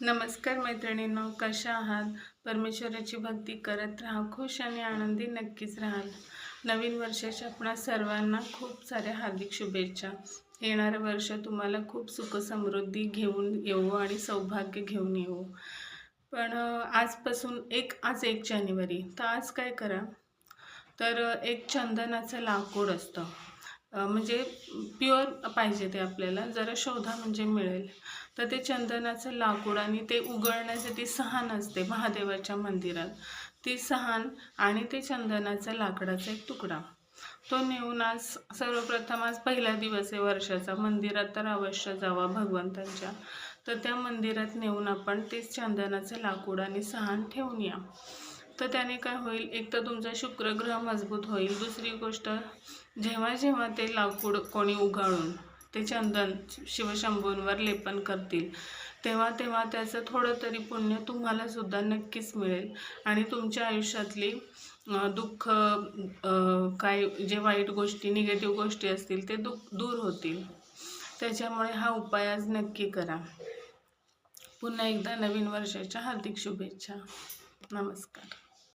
नमस्कार मैत्रिणींनो, कशा आहात? परमेश्वराची भक्ती करत राहा, खुश आणि आनंदी नक्कीच राहाल. नवीन वर्षाच्या आपणा सर्वांना खूप साऱ्या हार्दिक शुभेच्छा. येणारं वर्ष तुम्हाला खूप सुख समृद्धी घेऊन येवो आणि सौभाग्य घेऊन येवो. पण आजपासून आज 1 जानेवारी, तर आज काय करा, तर एक चंदनाचं लाकूड असतं. म्हणजे प्युअर पाहिजे ते आपल्याला, जरा शोधा म्हणजे मिळेल. तर ते चंदनाचं लाकूड आणि ते उघडण्यासाठी सहान असते महादेवाच्या मंदिरात. ती सहान आणि ते चंदनाचा लाकडाचा एक तुकडा, तो नेऊन आज सर्वप्रथम आज पहिला दिवस आहे वर्षाचा, मंदिरात तर अवश्य जावा भगवंतांच्या. तर त्या मंदिरात नेऊन आपण ते चंदनाचं लाकूड आणि सहान ठेवून या. तर त्याने काय होईल, एक तर तुमचा शुक्रग्रह मजबूत होईल. दुसरी गोष्ट, जेव्हा जेव्हा ते लाकूड कोणी उगाळून ते चंदन शिवशंभूंवर लेपन करतील, तेव्हा तेव्हा त्याचं थोडं तरी पुण्य तुम्हाला सुद्धा नक्कीच मिळेल आणि तुमच्या आयुष्यातली दुःख, काय जे वाईट गोष्टी, निगेटिव्ह गोष्टी असतील ते दूर होतील. त्याच्यामुळे हा उपाय आज नक्की करा. पुन्हा एकदा नवीन वर्षाच्या हार्दिक शुभेच्छा. नमस्कार.